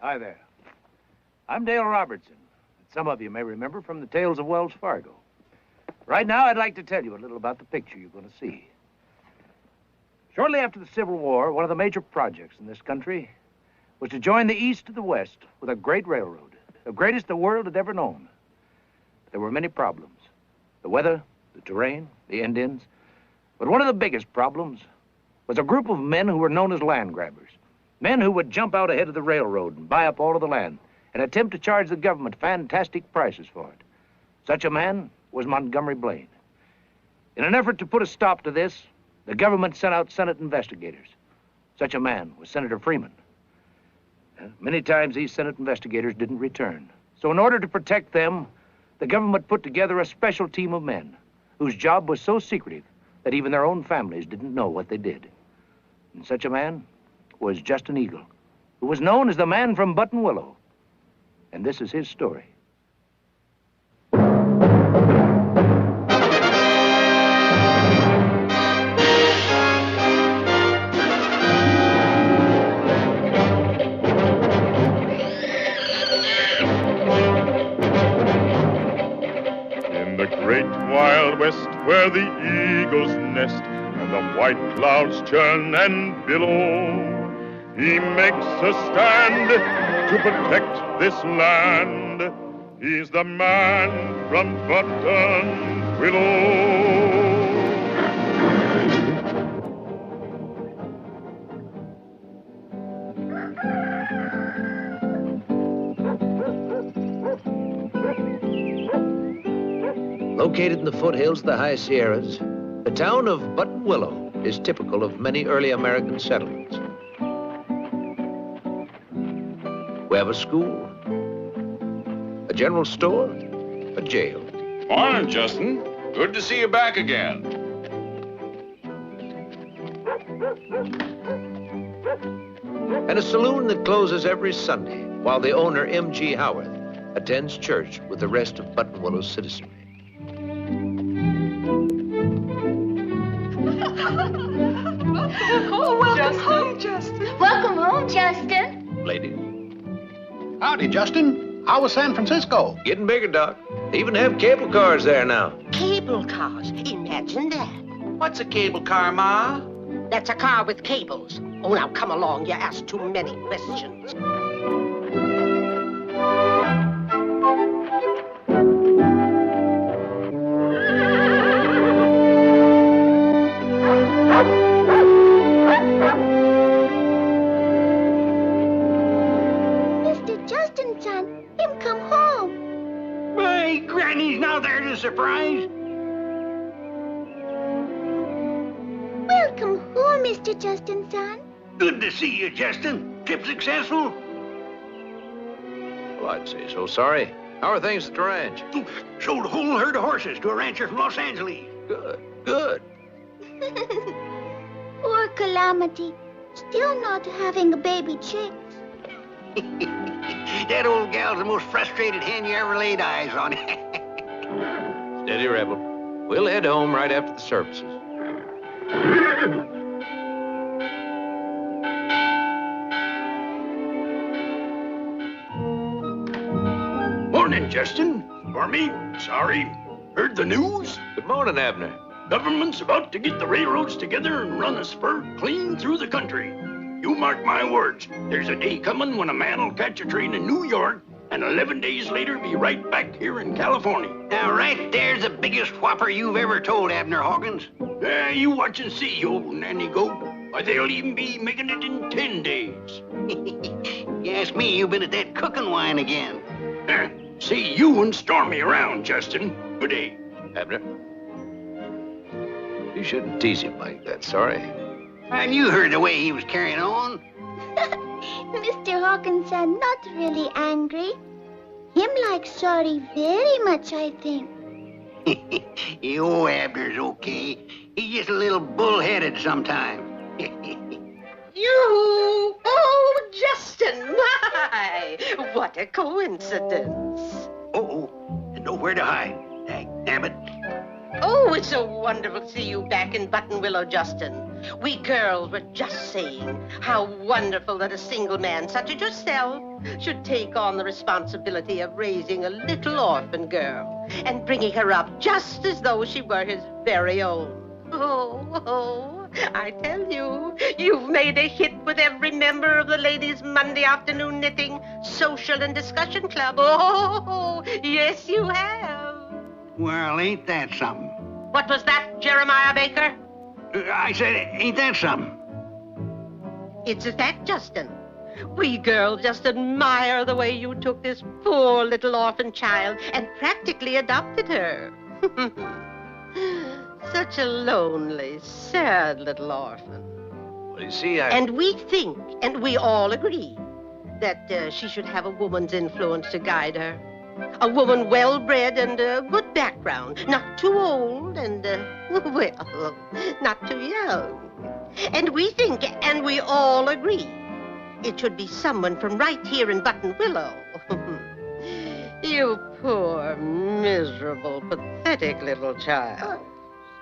Hi there. I'm Dale Robertson. Some of you may remember from the tales of Wells Fargo. Right now, I'd like to tell you a little about the picture you're going to see. Shortly after the Civil War, one of the major projects in this country was to join the East to the West with a great railroad, the greatest the world had ever known. There were many problems. The weather, the terrain, the Indians. But one of the biggest problems was a group of men who were known as land grabbers. Men who would jump out ahead of the railroad and buy up all of the land and attempt to charge the government fantastic prices for it. Such a man was Montgomery Blaine. In an effort to put a stop to this, the government sent out Senate investigators. Such a man was Senator Freeman. Many times these Senate investigators didn't return. So in order to protect them, the government put together a special team of men whose job was so secretive that even their own families didn't know what they did. And such a man was Justin Eagle, who was known as the man from Button Willow. And this is his story. In the great wild west where the eagles nest and the white clouds churn and billow, he makes a stand to protect this land. He's the man from Button Willow. Located in the foothills of the high Sierras, the town of Button Willow is typical of many early American settlements. We have a school, a general store, a jail. Morning, Justin. Good to see you back again. And a saloon that closes every Sunday while the owner, M.G. Howarth, attends church with the rest of Button Willow's citizenry. Oh, welcome home, Justin. Welcome home, Justin. Ladies. Howdy, Justin. How was San Francisco? Getting bigger, Doc. They even have cable cars there now. Cable cars. Imagine that. What's a cable car, Ma? That's a car with cables. Oh, now come along. You ask too many questions. Mr. Justin, son, him come home. My Granny's now there to surprise. Welcome home, Mr. Justin, son. Good to see you, Justin. Trip successful? Well, I'd say so. Sorry. How are things at the ranch? Sold a whole herd of horses to a rancher from Los Angeles. Good, good. Poor Calamity. Still not having a baby chick. That old gal's the most frustrated hen you ever laid eyes on. Steady, Rebel. We'll head home right after the services. Morning, Justin. For me, sorry. Heard the news? Good morning, Abner. Government's about to get the railroads together and run a spur clean through the country. You mark my words, there's a day coming when a man will catch a train in New York and 11 days later be right back here in California. Now, right there's the biggest whopper you've ever told, Abner Hawkins. You watch and see, old nanny goat. Or they'll even be making it in 10 days. You ask me, you've been at that cooking wine again. See you and Stormy around, Justin. Good day. Abner. You shouldn't tease him like that, sorry. And you heard the way he was carrying on. Mr. Hawkinson not really angry. Him like sorry very much, I think. Oh, Abner's okay. He's just a little bullheaded sometimes. You! Oh, Justin, my! What a coincidence. Uh-oh, and nowhere to hide. Damn it. Oh, it's so wonderful to see you back in Button Willow, Justin. We girls were just saying how wonderful that a single man such as yourself should take on the responsibility of raising a little orphan girl and bringing her up just as though she were his very own. Oh, I tell you, you've made a hit with every member of the Ladies' Monday Afternoon Knitting Social and Discussion Club. Oh, yes, you have. Well, ain't that something? What was that, Jeremiah Baker? I said, ain't that something? It's a fact, Justin. We girls just admire the way you took this poor little orphan child and practically adopted her. Such a lonely, sad little orphan. Well, you see, And we think, and we all agree, that she should have a woman's influence to guide her. A woman well-bred and good background. Not too old and, well, not too young. And we think, and we all agree, it should be someone from right here in Button Willow. You poor, miserable, pathetic little child.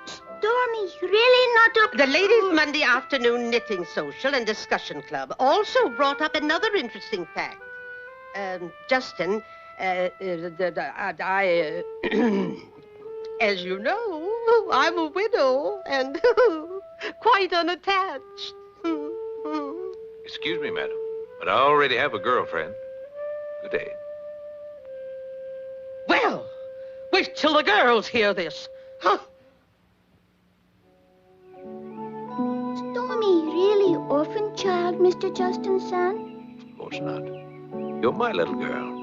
Stormy, really not up... The Ladies' Monday Afternoon Knitting Social and Discussion Club also brought up another interesting fact. Justin, as you know, I'm a widow and quite unattached. Excuse me, madam, but I already have a girlfriend. Good day. Well, wait till the girls hear this. Huh? Stormy, really orphan child, Mr. Justin's son? Of course not. You're my little girl.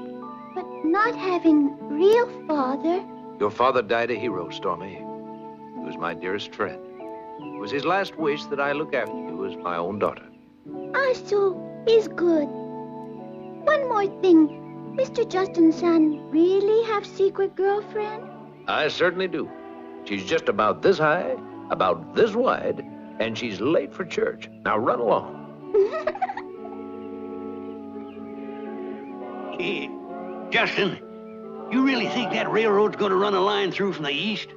But not having real father. Your father died a hero, Stormy. He was my dearest friend. It was his last wish that I look after you as my own daughter. Ah, so he's good. One more thing. Mr. Justin's son really have secret girlfriend? I certainly do. She's just about this high, about this wide, and she's late for church. Now run along. Hey, Justin, you really think that railroad's going to run a line through from the east?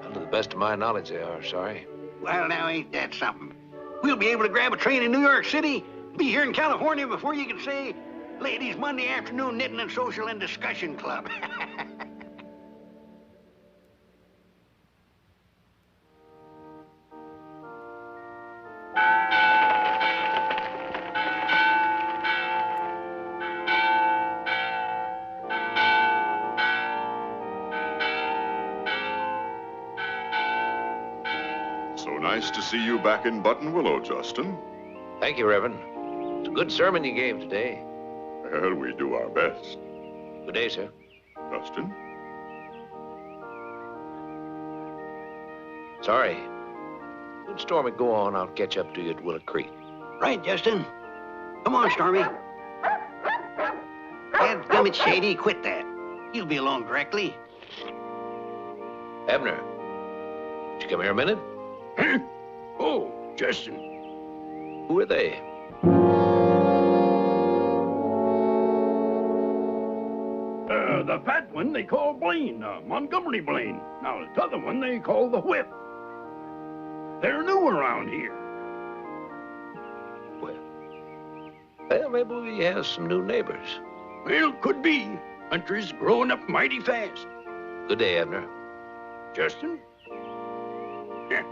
Well, to the best of my knowledge, they are. Sorry. Well, now, ain't that something? We'll be able to grab a train in New York City, be here in California before you can say, Ladies' Monday Afternoon Knitting and Social and Discussion Club. So nice to see you back in Button Willow, Justin. Thank you, Reverend. It's a good sermon you gave today. Well, we do our best. Good day, sir. Justin? Sorry. Let Stormy go on. I'll catch up to you at Willow Creek. Right, Justin. Come on, Stormy. Dadgummit, Shady, quit that. He'll be along directly. Abner, would you come here a minute? Huh? Oh, Justin. Who are they? The fat one they call Blaine, Montgomery Blaine. Now, the other one they call the Whip. They're new around here. Well, maybe we have some new neighbors. Well, could be. Country's growing up mighty fast. Good day, Abner. Justin? Yeah.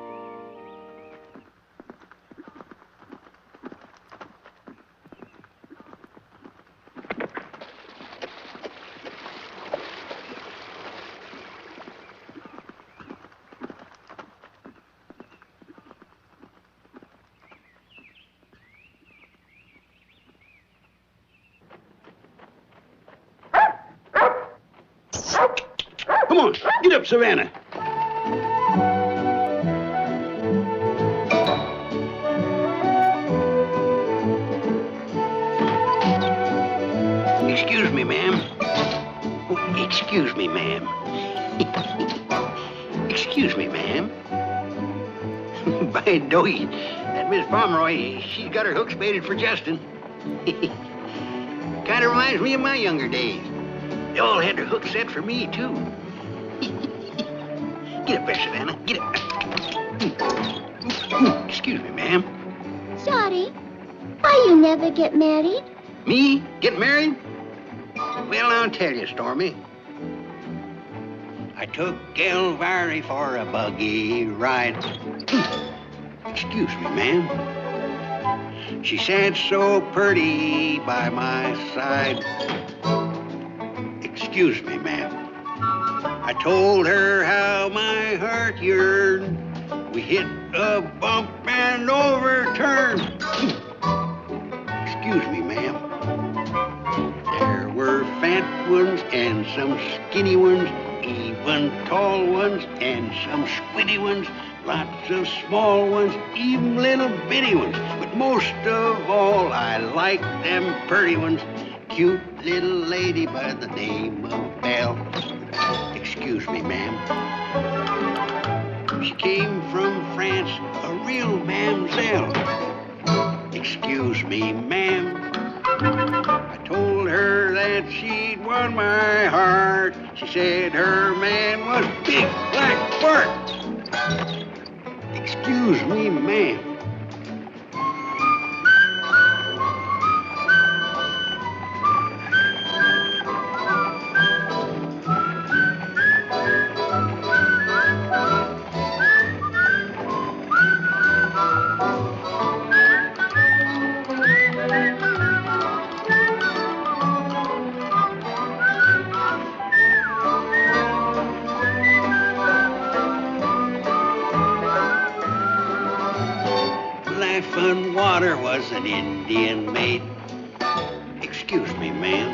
Come on, get up, Savannah. Excuse me, ma'am. Oh, excuse me, ma'am. Excuse me, ma'am. By Dowie, that Miss Pomeroy, she's got her hooks baited for Justin. Kind of reminds me of my younger days. They all had their hooks set for me, too. Get up there, Savannah. Get up. ma'am. Sorry. Why you never get married? Me? Get married? Well, I'll tell you, Stormy. I took Elvira for a buggy ride. Excuse me, ma'am. She sat so pretty by my side. Excuse me, ma'am. I told her how my heart yearned. We hit a bump and overturned. Excuse me, ma'am. There were fat ones and some skinny ones, even tall ones and some squiddy ones, lots of small ones, even little bitty ones. But most of all, I like them pretty ones. Cute little lady by the name of Belle. Excuse me, ma'am. She came from France, a real mamselle. Excuse me, ma'am. I told her that she'd won my heart. She said her man was Big Black Bart. Excuse me, ma'am. Laughing Water was an Indian maid. Excuse me, ma'am.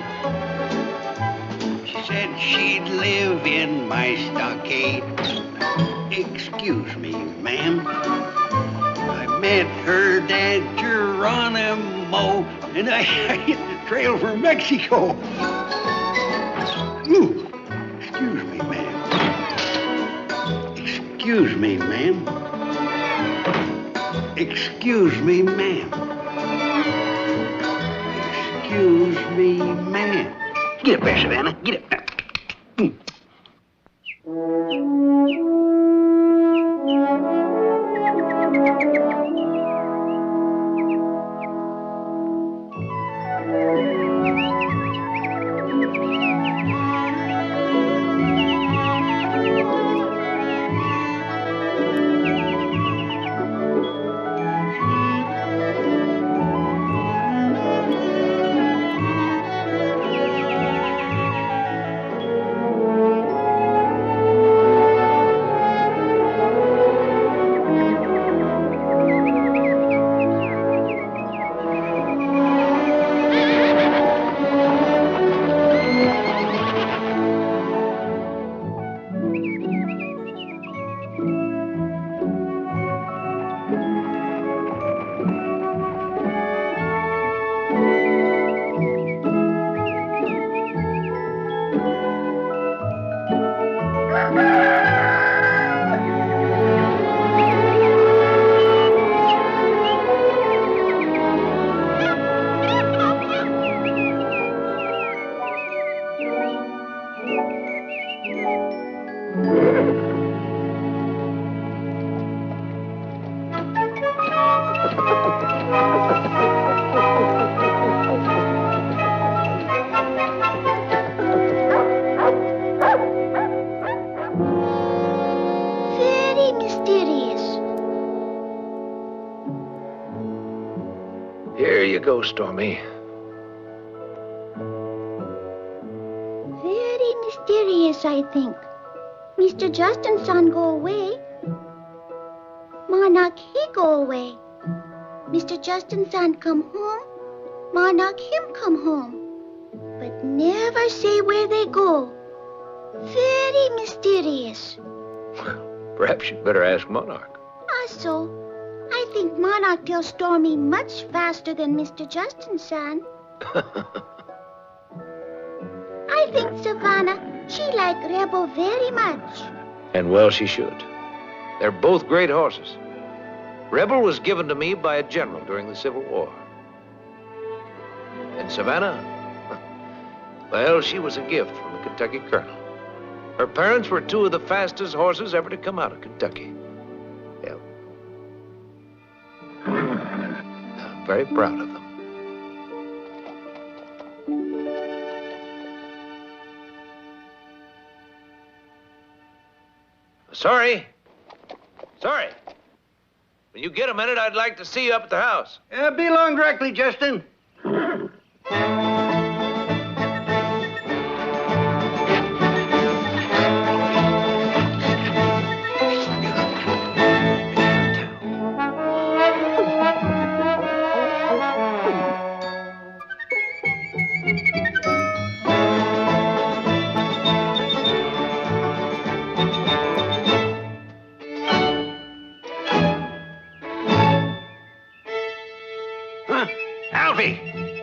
She said she'd live in my stockade. Excuse me, ma'am. I met her dad, Geronimo, and I hit the trail for Mexico. Ooh, excuse me, ma'am. Excuse me, ma'am. Excuse me, ma'am. Excuse me, ma'am. Get up there, Savannah. Get up there. Here you go, Stormy. Very mysterious, I think. Mr. Justin's son go away. Monarch, he go away. Mr. Justin's son come home. Monarch, him come home. But never say where they go. Very mysterious. Perhaps you'd better ask Monarch. Also, I think Monarch tells Stormy much faster than Mr. Justin's son. I think Savannah, she like Rebel very much. And well she should. They're both great horses. Rebel was given to me by a general during the Civil War. And Savannah, well, she was a gift from a Kentucky colonel. Her parents were two of the fastest horses ever to come out of Kentucky. Yeah. very proud of them. Sorry. When you get a minute, I'd like to see you up at the house. Be along directly, Justin.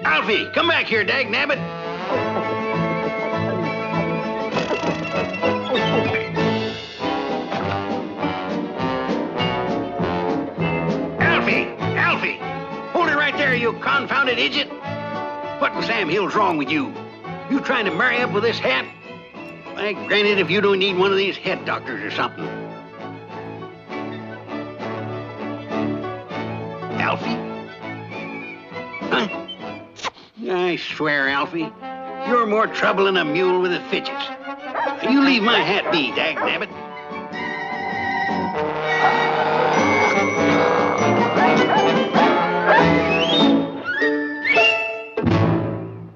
Alfie, come back here, dagnabbit. Alfie, hold it right there, you confounded idiot. What in Sam Hill's wrong with you? You trying to marry up with this hat? Why, granted, if you don't need one of these head doctors or something. Alfie? Huh? I swear, Alfie, you're more trouble than a mule with the fidgets. You leave my hat be, dagnabbit.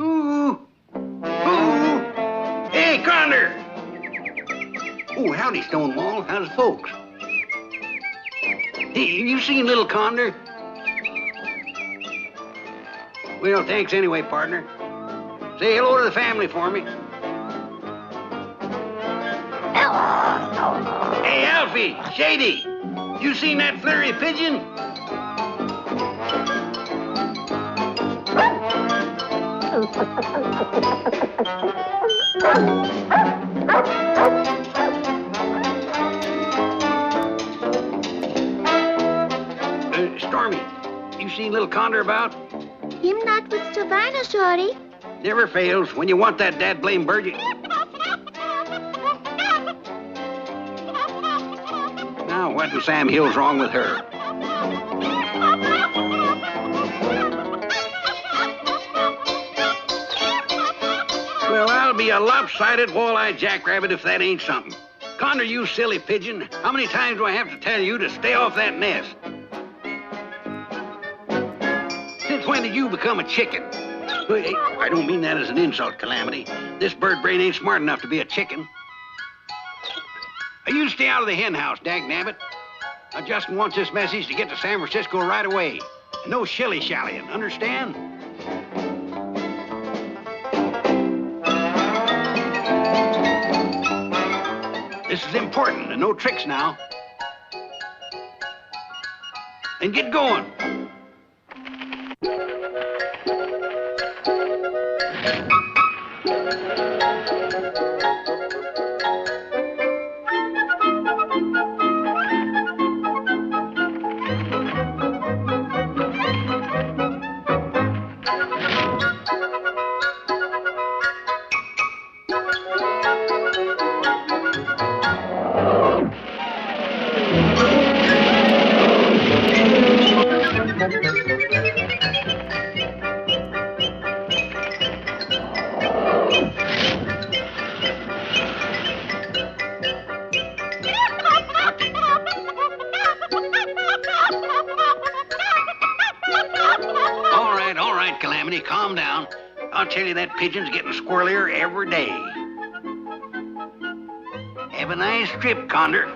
Ooh. Hey, Condor! Oh, howdy, Stonewall. How's folks? Hey, you seen little Condor? Well, thanks anyway, partner. Say hello to the family for me. Hey, Alfie, Shady, you seen that flurry pigeon? Stormy, you seen little Condor about? Him not with Savannah, Shorty. Never fails when you want that dad blame bird. Now, what in Sam Hill's wrong with her? Well, I'll be a lopsided wall-eyed jackrabbit if that ain't something. Condor, you silly pigeon, how many times do I have to tell you to stay off that nest? Since when did you become a chicken? Hey, I don't mean that as an insult, Calamity. This bird brain ain't smart enough to be a chicken. You stay out of the hen house, dagnabbit. Now, Justin wants this message to get to San Francisco right away. No shilly-shallying, understand? This is important, and no tricks now. And get going. Calamity, calm down. I'll tell you that pigeon's getting squirrelier every day. Have a nice trip, Condor.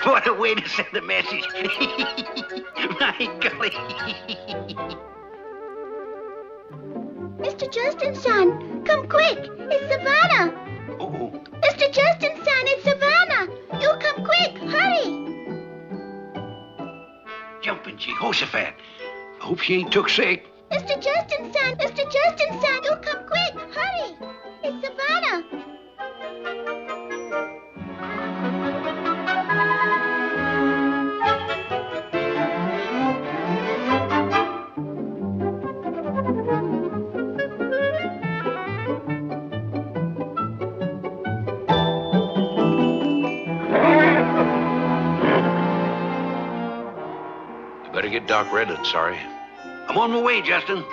What a way to send a message. My golly. Mr. Justin's son, come quick. It's Savannah. Oh. Mr. Justin's son, it's Savannah. You come quick. Hurry. Jumping Jehoshaphat. I hope she ain't took sick. Mr. Justin's son, you come quick. Hurry. It's Savannah. Better get Doc Redland, sorry. I'm on my way, Justin.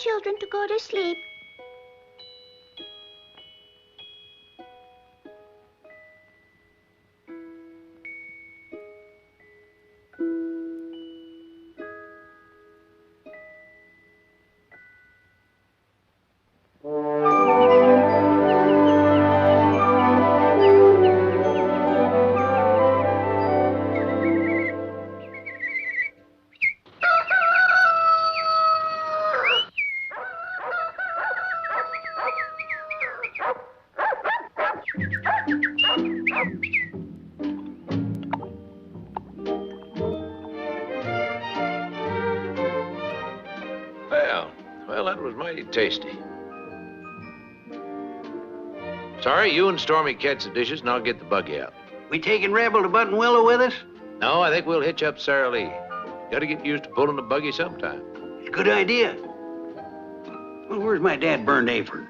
children to go to sleep. Well, that was mighty tasty. Sorry, you and Stormy catch the dishes, and I'll get the buggy out. We taking Rebel to Button Willow with us? No, I think we'll hitch up Sarah Lee. Gotta get used to pulling the buggy sometime. It's a good idea. Well, where's my dad burned apron?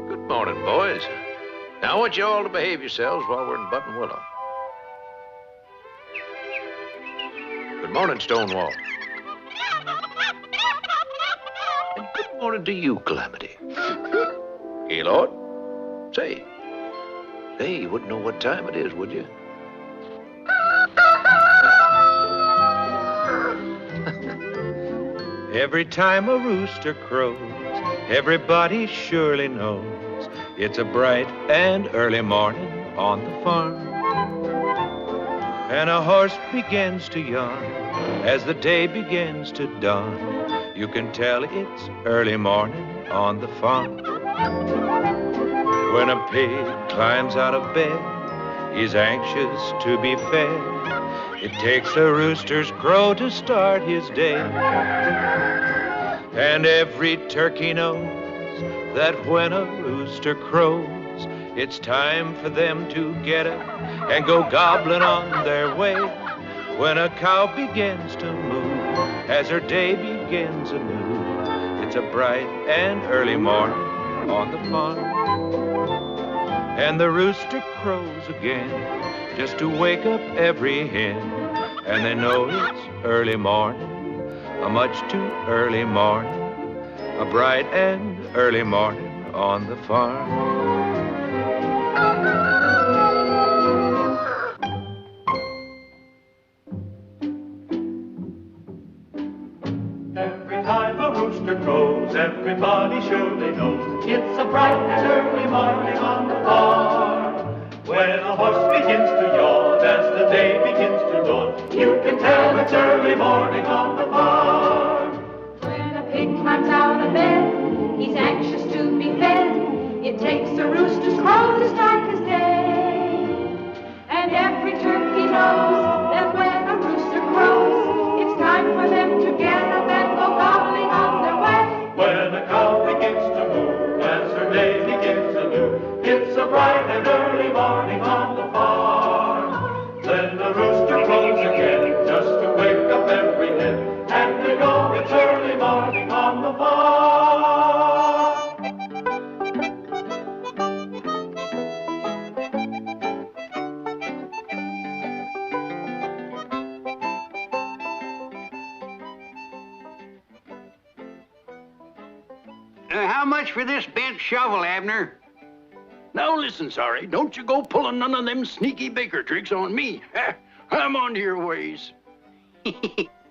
Good morning, boys. Now I want you all to behave yourselves while we're in Button Willow. Good morning, Stonewall. And good morning to you, Calamity. Gaylord. Say, you wouldn't know what time it is, would you? Every time a rooster crows, everybody surely knows it's a bright and early morning on the farm. And a horse begins to yawn as the day begins to dawn. You can tell it's early morning on the farm. When a pig climbs out of bed, he's anxious to be fed. It takes a rooster's crow to start his day. And every turkey knows that when a rooster crows, it's time for them to get up and go gobbling on their way. When a cow begins to moo as her day begins anew, it's a bright and early morning on the farm. And the rooster crows again just to wake up every hen. And they know it's early morning, a much too early morning, a bright and early morning on the farm. Every time a rooster crows, everybody surely knows it's a bright and early morning on the farm. When a horse begins to yawn as the day begins to dawn, you can tell it's early morning on the farm. When a pig climbs out of bed, he's anxious to be fed. It takes a rooster's crow to start his day. And every turkey knows that when a rooster crows, it's time for them to get up and go gobbling on their way. When a cow begins to moo as her day begins anew, it's a bright and early morning on the farm. Then the rooster crows again just to wake up every hen, and we know it's early morning on the farm. How much for this bent shovel, Abner? Now listen, Sorry, don't you go pulling none of them sneaky baker tricks on me. I'm on to your ways.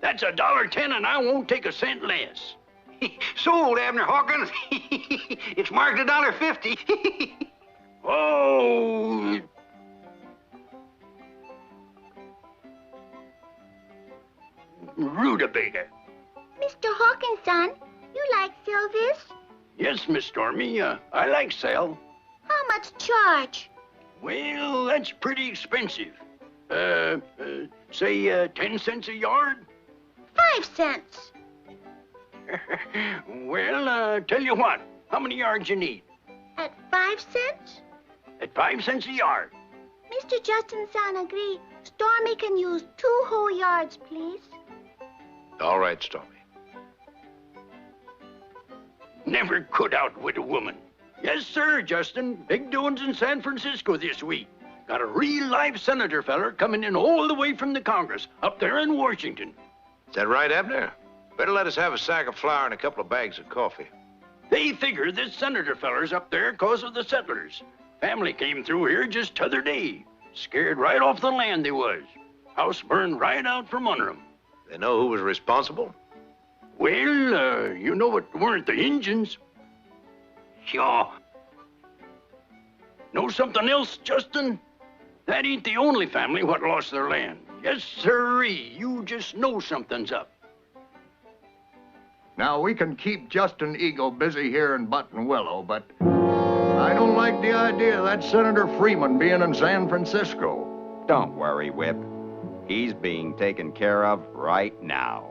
That's $1.10 and I won't take a cent less. Sold, Abner Hawkins. It's marked $1.50. Oh, rutabaga. Mr. Hawkins, son, you like Sylvis? Yes, Miss Stormy, I like Sal. How much charge? Well, that's pretty expensive. Say 10 cents a yard? 5 cents. Well, tell you what. How many yards you need? At 5 cents? At 5 cents a yard. Mr. Justin-san agree. Stormy can use 2 whole yards, please. All right, Stormy. Never could outwit a woman. Yes, sir, Justin. Big doings in San Francisco this week. Got a real live senator feller coming in all the way from the Congress, up there in Washington. Is that right, Abner? Better let us have a sack of flour and a couple of bags of coffee. They figure this senator feller's up there 'cause of the settlers. Family came through here just t'other day. Scared right off the land they was. House burned right out from under 'em. They know who was responsible? Well, you know it weren't the Injuns. Sure. Know something else, Justin? That ain't the only family what lost their land. Yes, sirree, you just know something's up. Now, we can keep Justin Eagle busy here in Button Willow, but I don't like the idea of that Senator Freeman being in San Francisco. Don't worry, Whip. He's being taken care of right now.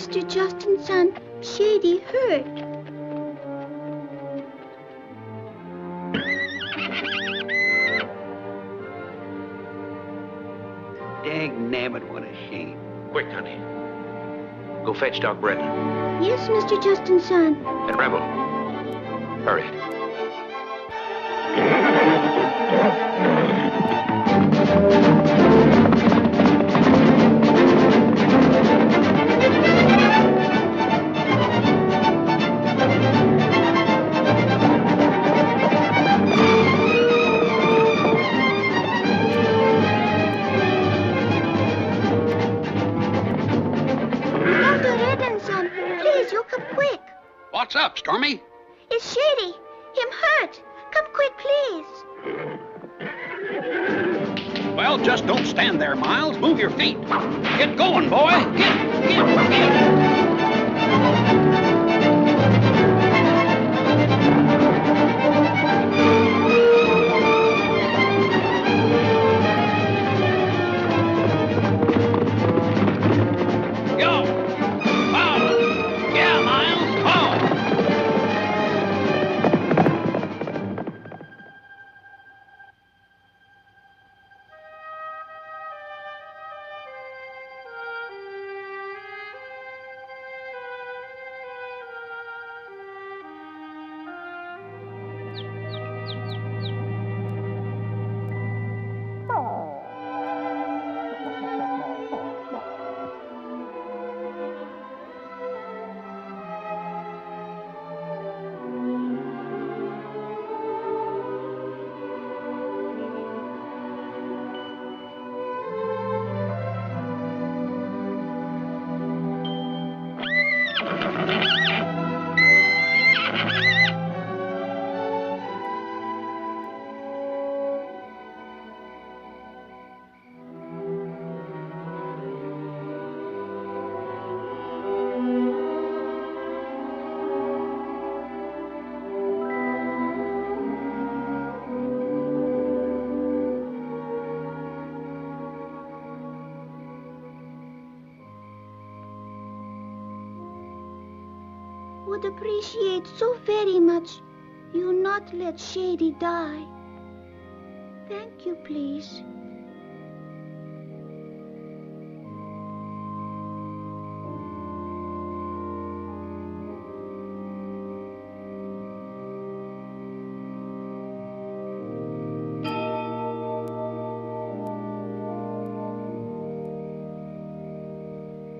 Mr. Justin's son, Shady, hurt? Dag-nabbit, what a shame. Quick, honey. Go fetch Doc Brennan. Yes, Mr. Justin's son. And Rebel. Hurry. Please, you come quick. What's up, Stormy? It's Shady. Him hurt. Come quick, please. Well, just don't stand there, Miles. Move your feet. Get going, boy. Get. Would appreciate so very much you not let Shady die. Thank you, please.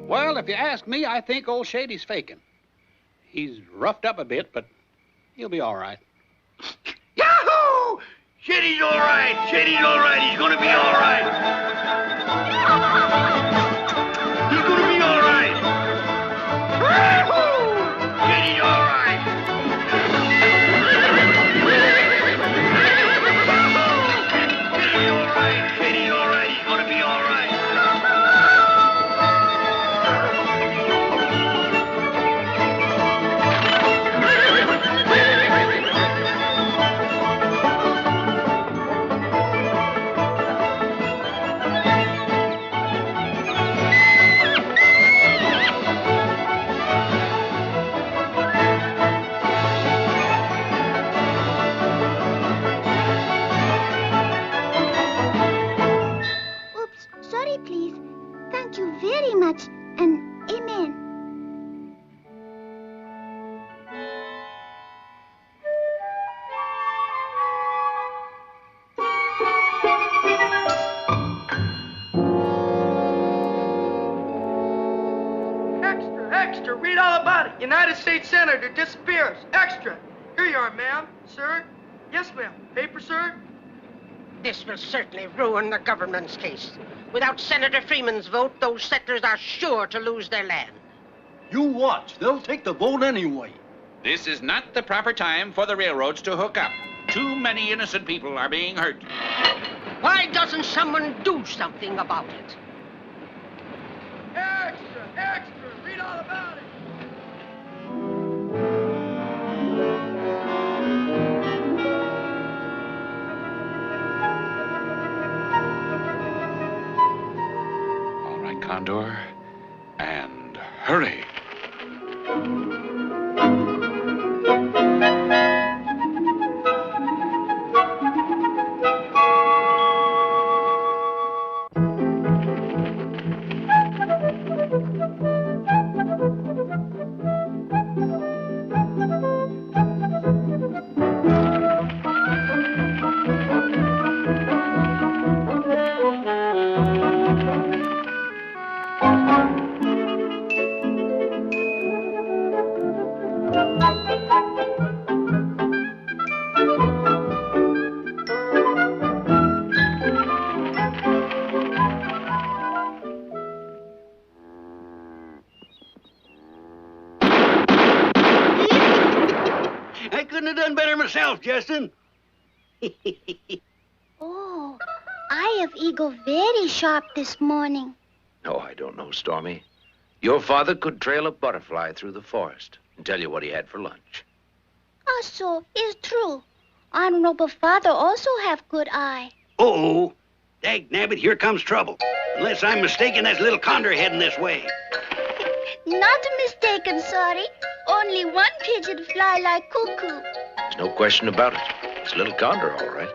Well, if you ask me, I think old Shady's faking. He's roughed up a bit, but he'll be all right. Yahoo! Shady's all right. Shady's all right. He's going to be all right. He's going to be all right. Yahoo! Shady's all right. Shady's all right. Shady's all right. He's going to be all right. Very much, and amen. Extra, extra, read all about it. United States Senator disappears. Extra. Here you are, ma'am. Sir? Yes, ma'am. Paper, sir? This will certainly ruin the government's case. Without Senator Freeman's vote, those settlers are sure to lose their land. You watch. They'll take the vote anyway. This is not the proper time for the railroads to hook up. Too many innocent people are being hurt. Why doesn't someone do something about it? Extra, extra, read all about it. All right, Condor, and hurry. myself, Justin. Oh, eye of eagle very sharp this morning. No, I don't know, Stormy. Your father could trail a butterfly through the forest and tell you what he had for lunch. Also, is true. Honorable father also have good eye. Uh-oh. Dag nabbit, here comes trouble. Unless I'm mistaken, that's little Condor heading this way. Not mistaken, sorry. Only one pigeon fly like cuckoo. There's no question about it. It's Little Condor, all right.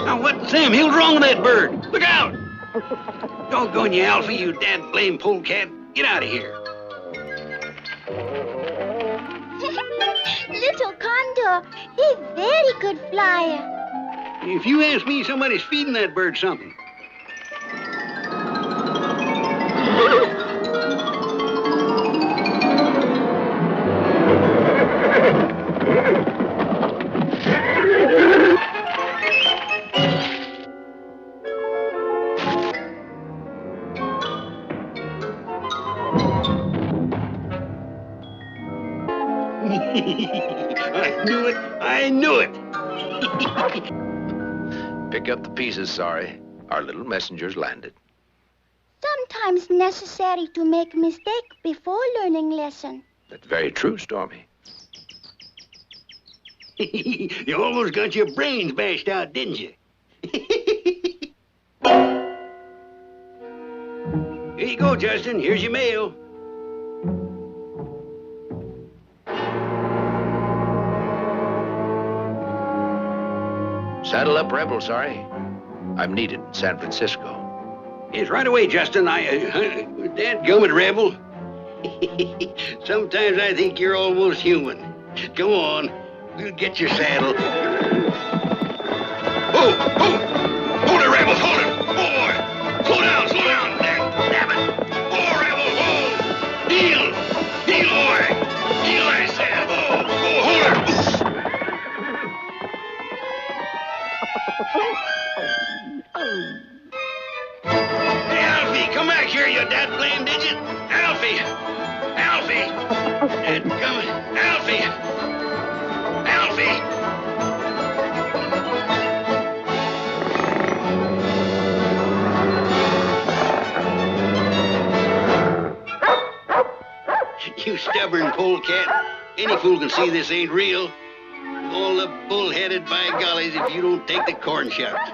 Now, what Sam Hill's wrong with that bird? Look out! Doggone you, Alfie, you dad blame polecat. Get out of here. Little Condor, he very good flyer. If you ask me, somebody's feeding that bird something. I knew it. Pick up the pieces, sorry. Our little messenger's landed. Sometimes necessary to make mistake before learning lesson. That's very true, Stormy. You almost got your brains bashed out, didn't you? Here you go, Justin. Here's your mail. Saddle up, Rebel, sorry. I'm needed in San Francisco. Yes, right away, Justin. Dadgummit, Rebel. Sometimes I think you're almost human. Come on, we'll get your saddle. Oh! Hold it, Rebel, hold it! Oh, boy! Slow down, damn it! Oh, Rebel, oh! Heel, boy! Heel, I said! Oh, hold it! Hey, Alfie, come back here, you dad-blamed idiot! Alfie! And come, Alfie! You stubborn polecat. Any fool can see this ain't real. All the bull-headed by gollies if you don't take the corn shucks.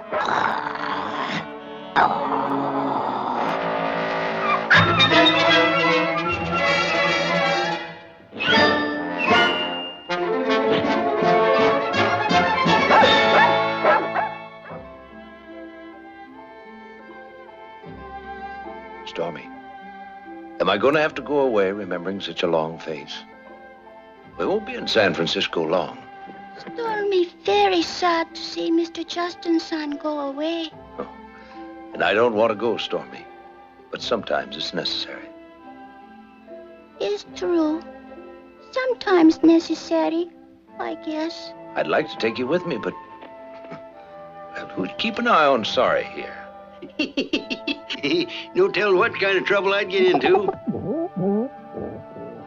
Stormy, am I going to have to go away remembering such a long face? We won't be in San Francisco long. Stormy very sad to see Mr. Justin's son go away. Oh. And I don't want to go, Stormy. But sometimes it's necessary. It's true. Sometimes necessary, I guess. I'd like to take you with me, but... Well, who'd keep an eye on Sorry here? No telling what kind of trouble I'd get into.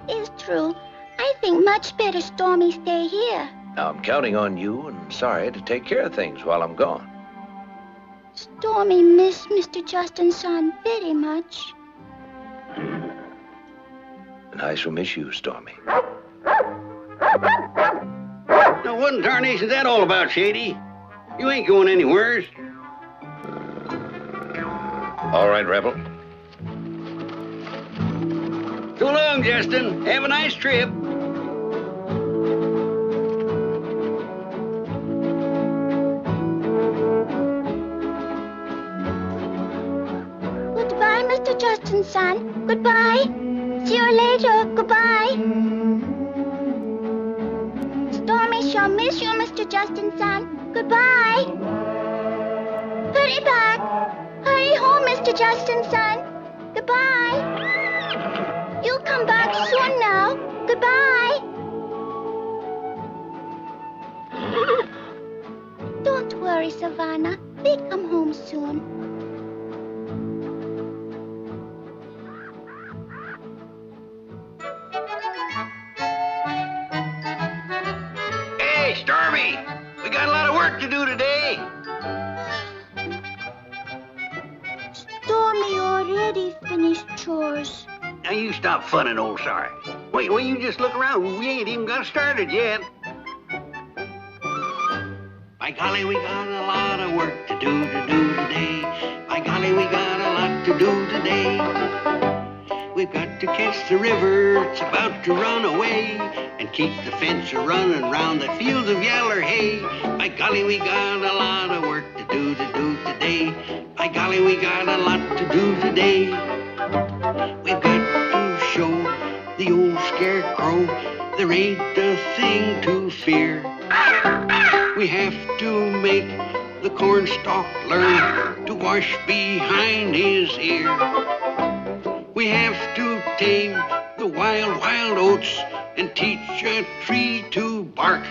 It's true. I think much better Stormy stay here. Now, I'm counting on you and Sorry to take care of things while I'm gone. Stormy miss Mr. Justin's son very much. And I shall miss you, Stormy. Now, what in tarnation's that all about, Shady? You ain't going anywheres. All right, Rebel. So long, Justin. Have a nice trip. Goodbye, Mr. Justin's son. Goodbye. See you later. Goodbye. Stormy shall miss you, Mr. Justin's son. Goodbye. Hurry back. Hurry home, Mr. Justin's son. Goodbye. You'll come back soon now. Goodbye. worry, Savannah. They come home soon. Hey, Stormy! We got a lot of work to do today. Stormy already finished chores. Now you stop funning, old Sarge. Wait, you just look around. We ain't even got started yet. By golly, we got a lot of work to do today. By golly, we got a lot to do today. We've got to catch the river, it's about to run away, and keep the fence a-running round the fields of yaller hay. By golly, we got a lot of work to do today. By golly, we got a lot to do today. We've got to show the old scarecrow there ain't a thing to fear. We have to make the cornstalk learn to wash behind his ear. We have to tame the wild, wild oats and teach a tree to bark.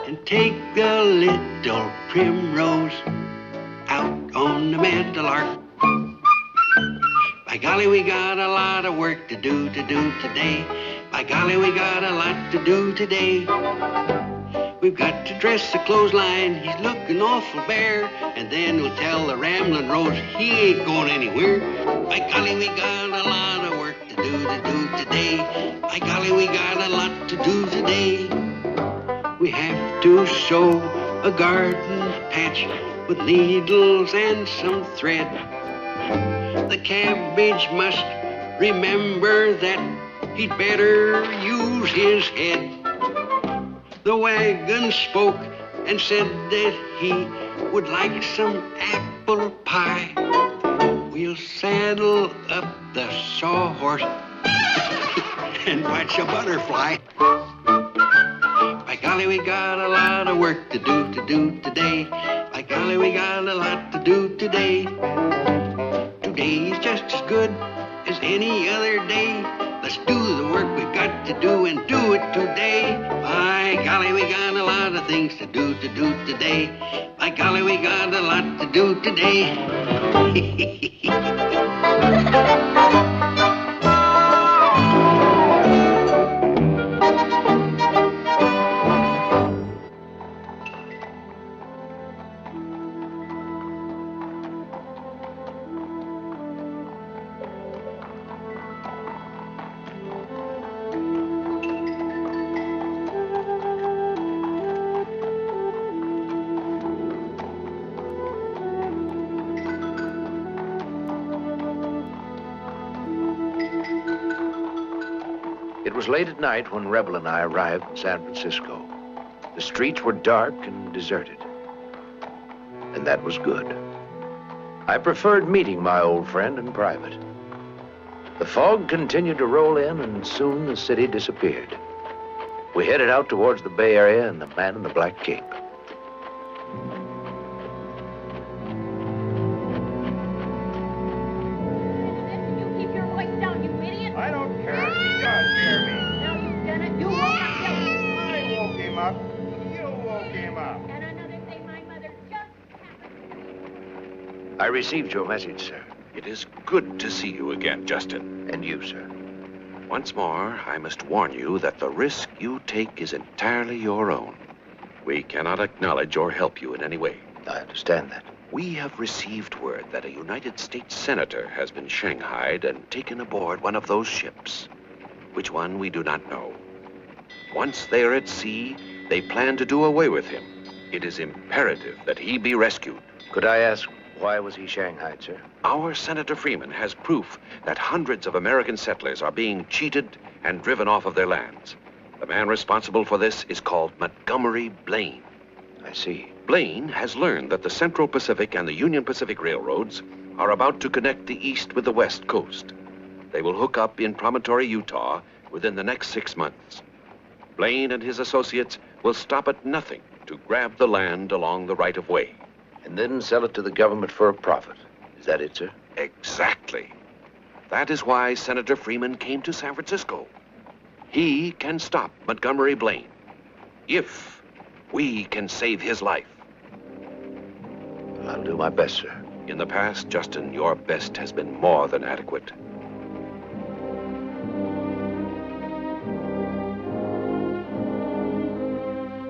And take the little primrose out on the meadowlark. By golly, we got a lot of work to do today. By golly, we got a lot to do today. We've got to dress the clothesline, he's looking awful bare, and then we'll tell the rambling rose he ain't going anywhere. By golly, we got a lot of work to do today. By golly, we got a lot to do today. We have to sew a garden patch with needles and some thread. The cabbage must remember that he'd better use his head. The wagon spoke and said that he would like some apple pie. We'll saddle up the sawhorse and watch a butterfly. By golly, we got a lot of work to do today. By golly, we got a lot to do today. Today is just as good as any other day. Let's do the work we've got to do and do it today. By golly, we got a lot of things to do today. By golly, we got a lot to do today. It was late at night when Rebel and I arrived in San Francisco. The streets were dark and deserted. And that was good. I preferred meeting my old friend in private. The fog continued to roll in, and soon the city disappeared. We headed out towards the Bay Area and the man in the black cape. I don't care if he does hear me. Now you've done it. You woke up Billy. I woke him up. You woke him up. And another thing my mother just I received your message, sir. It is good to see you again, Justin. And you, sir. Once more, I must warn you that the risk you take is entirely your own. We cannot acknowledge or help you in any way. I understand that. We have received word that a United States senator has been shanghaied and taken aboard one of those ships. Which one, we do not know. Once they are at sea, they plan to do away with him. It is imperative that he be rescued. Could I ask, why was he shanghaied, sir? Our Senator Freeman has proof that hundreds of American settlers are being cheated and driven off of their lands. The man responsible for this is called Montgomery Blaine. I see. Blaine has learned that the Central Pacific and the Union Pacific Railroads are about to connect the east with the west coast. They will hook up in Promontory, Utah, within the next 6 months. Blaine and his associates will stop at nothing to grab the land along the right-of-way. And then sell it to the government for a profit. Is that it, sir? Exactly. That is why Senator Freeman came to San Francisco. He can stop Montgomery Blaine if we can save his life. I'll do my best, sir. In the past, Justin, your best has been more than adequate.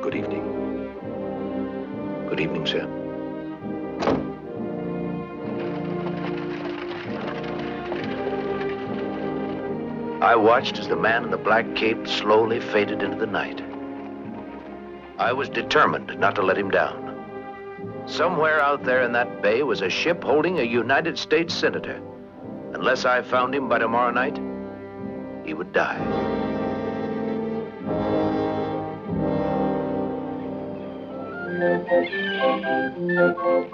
Good evening. Good evening, sir. I watched as the man in the black cape slowly faded into the night. I was determined not to let him down. Somewhere out there in that bay was a ship holding a United States senator. Unless I found him by tomorrow night, he would die.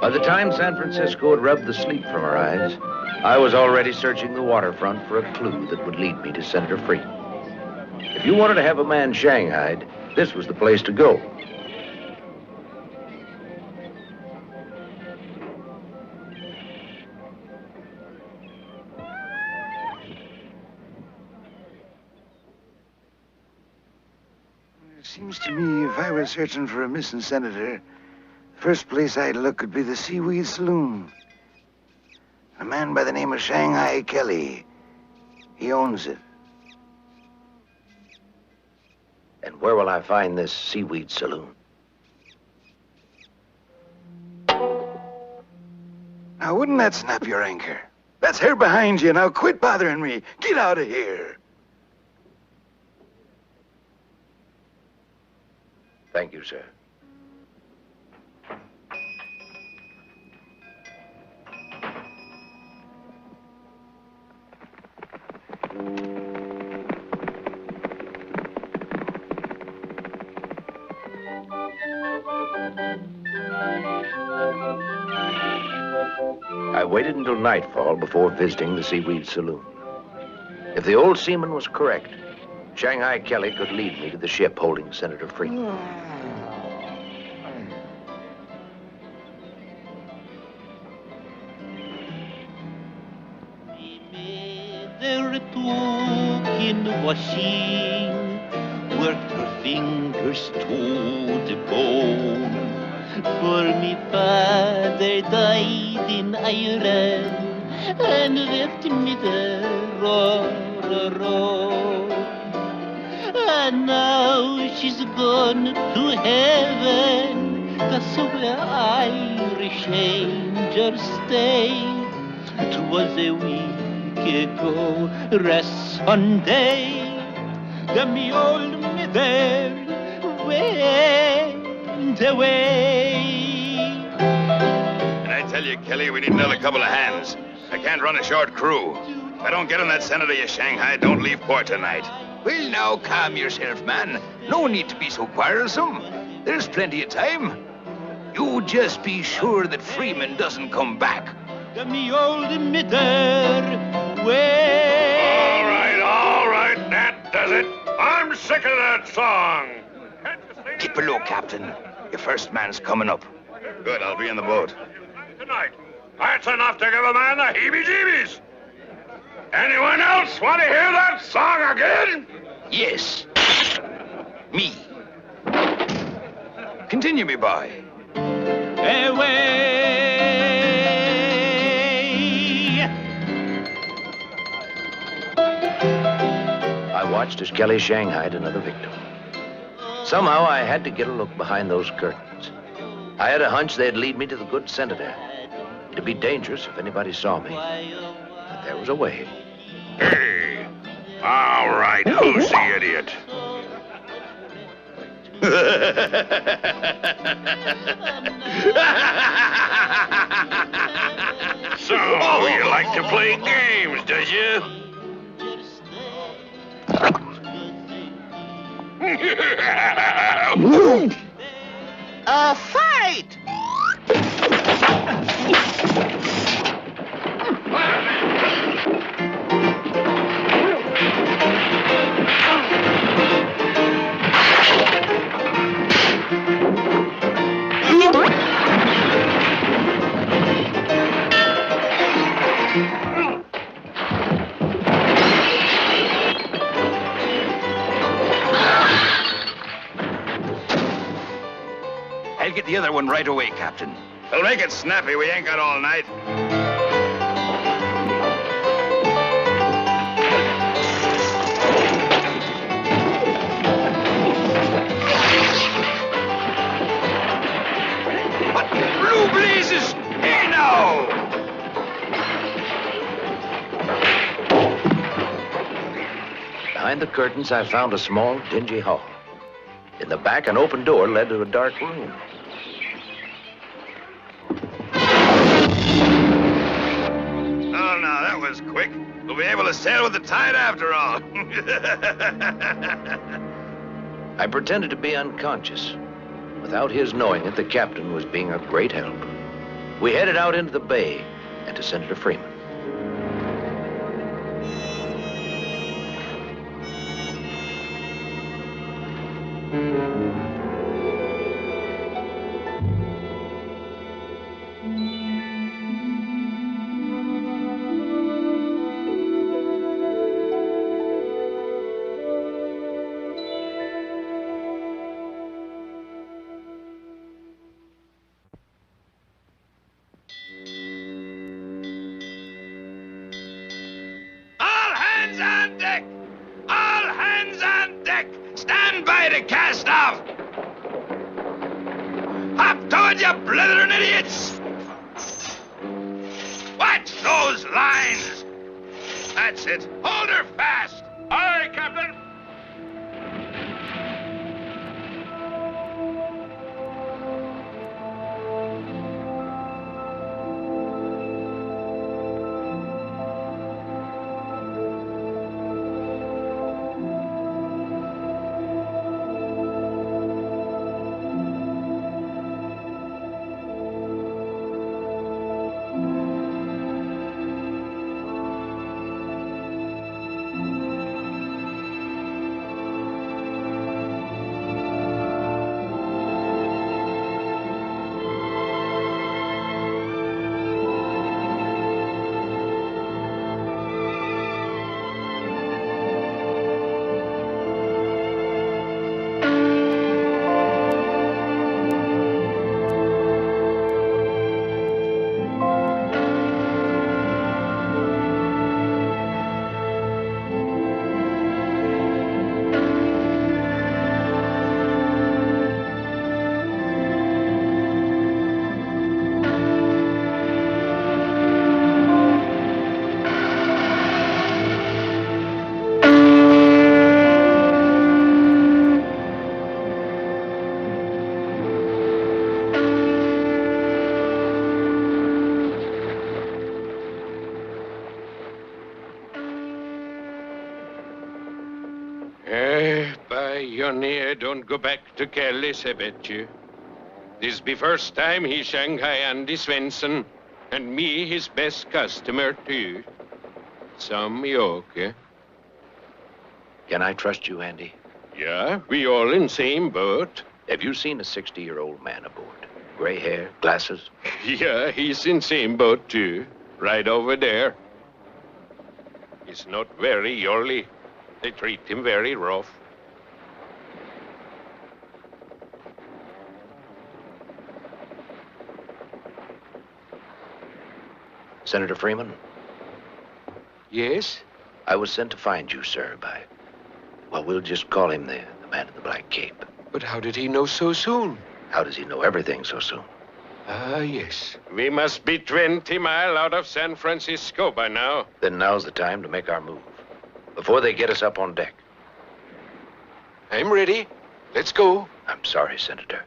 By the time San Francisco had rubbed the sleep from her eyes, I was already searching the waterfront for a clue that would lead me to Senator Freeman. If you wanted to have a man shanghaied, this was the place to go. Seems to me if I were searching for a missing senator, the first place I'd look would be the Seaweed Saloon. A man by the name of Shanghai Kelly. He owns it. And where will I find this Seaweed Saloon? Now, wouldn't that snap your anchor? That's her behind you. Now, quit bothering me. Get out of here. Thank you, sir. I waited until nightfall before visiting the Seaweed Saloon. If the old seaman was correct, Shanghai Kelly could lead me to the ship holding Senator Freeman. Washing, worked her fingers to the bone. For me father died in Ireland and left me there all alone. And now she's gone to heaven, that's where Irish angels stay. 'Twas a week ago, rest Sunday, that me old mother went away. And I tell you, Kelly, we need another couple of hands. I can't run a short crew. If I don't get on that senator you Shanghai, don't leave port tonight. Well, now, calm yourself, man. No need to be so quarrelsome. There's plenty of time. You just be sure that Freeman doesn't come back. That me old mother went. All right, that does it. I'm sick of that song. Keep below, Captain. Your first man's coming up. Good, I'll be in the boat. Tonight. That's enough to give a man the heebie-jeebies. Anyone else want to hear that song again? Yes. Me. Continue, me boy. Away. I watched as Kelly shanghaied another victim. Somehow I had to get a look behind those curtains. I had a hunch they'd lead me to the good senator. It'd be dangerous if anybody saw me. But there was a way. Hey. All right, who's the idiot? So, you like to play games, does you? A fight! I'll get the other one right away, Captain. Well, make it snappy. We ain't got all night. What blue blazes? Hey, now! Behind the curtains, I found a small, dingy hall. In the back, an open door led to a dark room. Oh, now, that was quick. We'll be able to sail with the tide after all. I pretended to be unconscious. Without his knowing it, the captain was being a great help. We headed out into the bay and to Senator Freeman. All hands on deck! All hands on deck! Stand by to cast off! Hop toward you blithering idiots! Watch those lines! That's it. Hold her fast! Aye, Captain! By yonny, I don't go back to Callis, I bet you. This be first time he Shanghai Andy Svensson, and me his best customer, too. Some yoke, eh? Can I trust you, Andy? Yeah, we all in same boat. Have you seen a 60-year-old man aboard? Gray hair, glasses? Yeah, he's in same boat, too. Right over there. He's not very yolly. They treat him very rough. Senator Freeman? Yes? I was sent to find you, sir, by... Well, we'll just call him the man in the black cape. But how did he know so soon? How does he know everything so soon? Ah, yes. We must be 20 miles out of San Francisco by now. Then now's the time to make our move. Before they get us up on deck. I'm ready. Let's go. I'm sorry, Senator,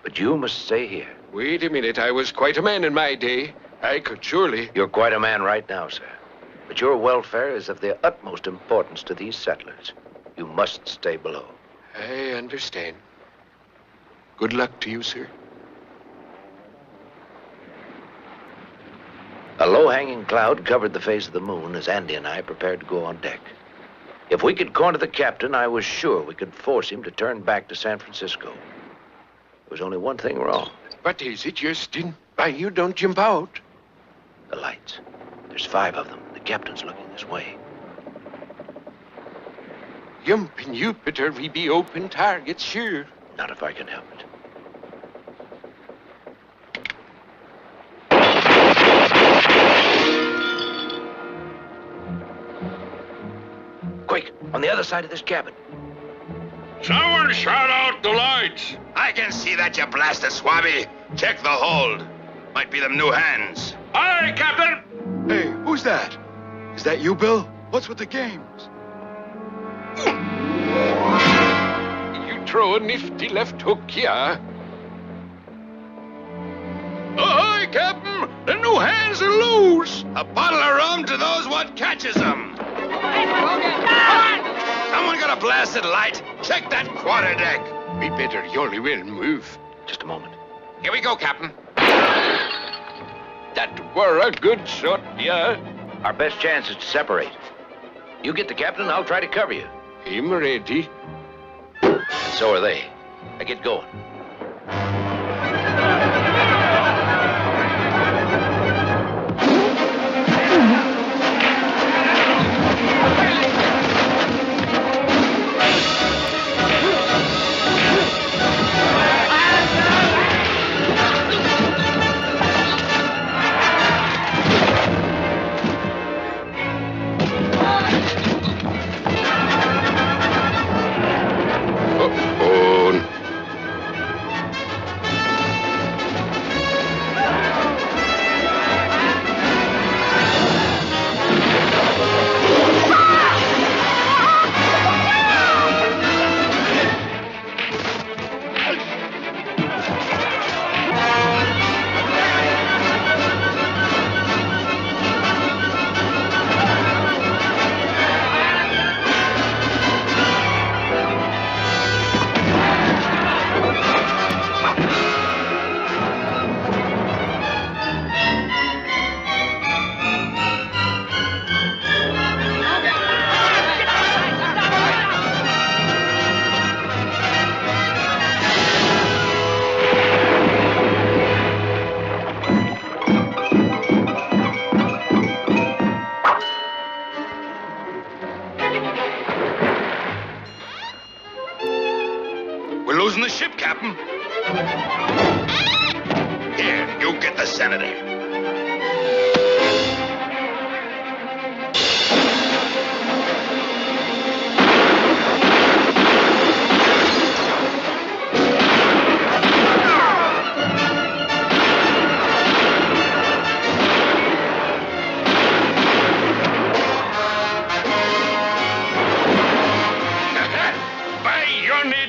but you must stay here. Wait a minute. I was quite a man in my day. I could surely... You're quite a man right now, sir. But your welfare is of the utmost importance to these settlers. You must stay below. I understand. Good luck to you, sir. A low-hanging cloud covered the face of the moon as Andy and I prepared to go on deck. If we could corner the captain, I was sure we could force him to turn back to San Francisco. There was only one thing wrong. What is it, Justin? Why, you don't jump out. The lights. There's 5 of them. The captain's looking this way. Jumping Jupiter, we be open targets, sure. Not if I can help it. On the other side of this cabin. Someone shut out the lights. I can see that, you blasted swabby. Check the hold. Might be them new hands. Aye, Captain. Hey, who's that? Is that you, Bill? What's with the games? You throw a nifty left hook here. Ahoy, Captain! The new hands are loose! A bottle of rum to those what catches them. Someone got a blasted light. Check that quarterdeck. We better jolly well move. Just a moment. Here we go, Captain. That were a good shot, yeah. Our best chance is to separate. You get the captain, I'll try to cover you. I'm ready. So are they. I get going. Losing the ship, Captain. Here, you get the senator.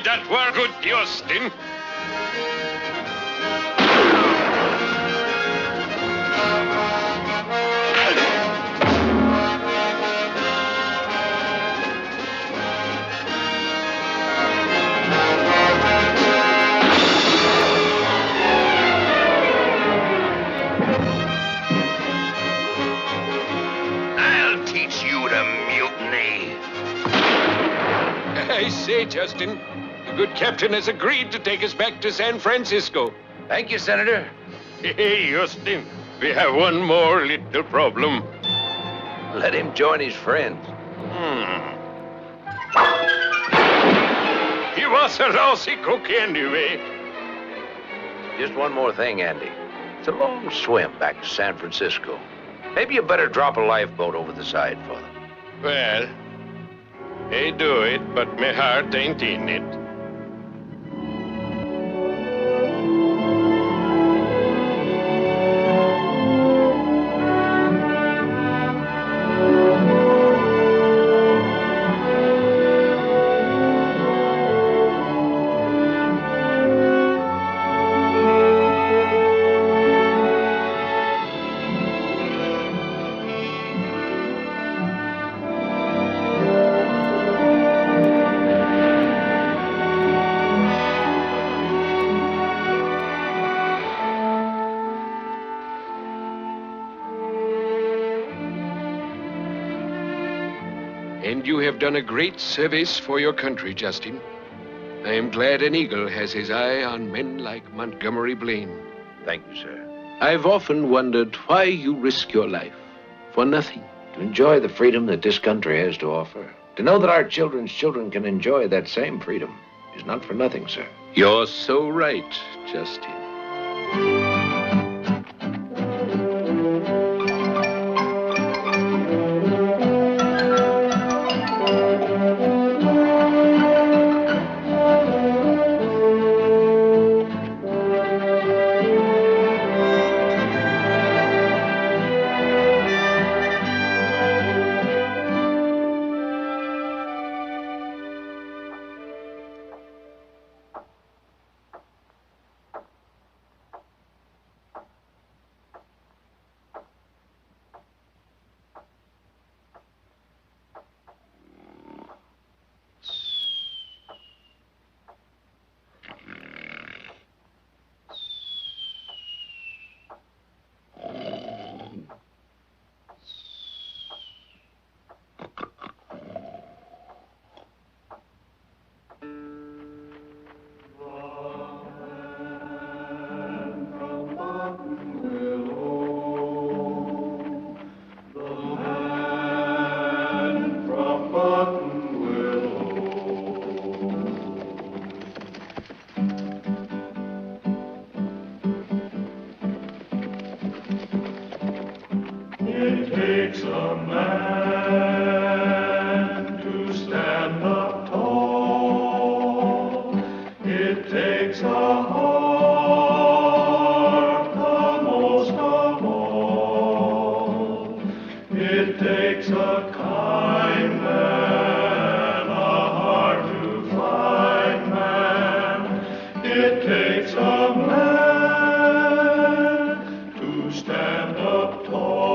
That were good, Justin. I'll teach you to mutiny. I say, Justin, the good captain has agreed to take us back to San Francisco. Thank you, Senator. Hey, Justin, we have one more little problem. Let him join his friends. He was a lousy cook anyway. Just one more thing, Andy. It's a long swim back to San Francisco. Maybe you better drop a lifeboat over the side for them. Well, I do it, but my heart ain't in it. And you have done a great service for your country, Justin. I am glad an eagle has his eye on men like Montgomery Blaine. Thank you, sir. I've often wondered why you risk your life for nothing. To enjoy the freedom that this country has to offer. To know that our children's children can enjoy that same freedom is not for nothing, sir. You're so right, Justin. takes a man to stand up tall. It takes a heart the most of all. It takes a kind man, a hard-to-find man. It takes a man to stand up tall.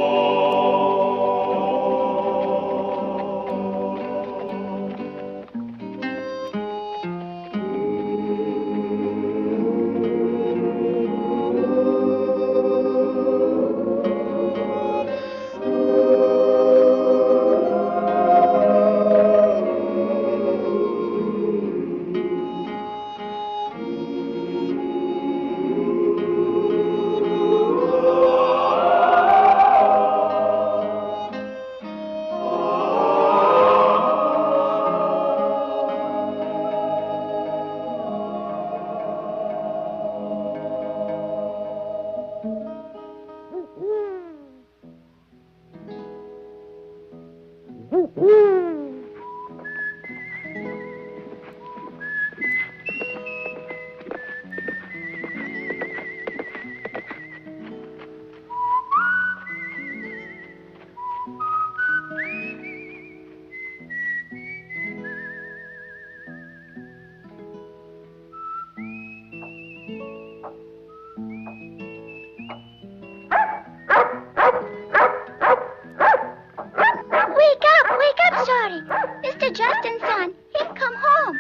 Wake up, Shorty. Mr. Justin's son, he come home.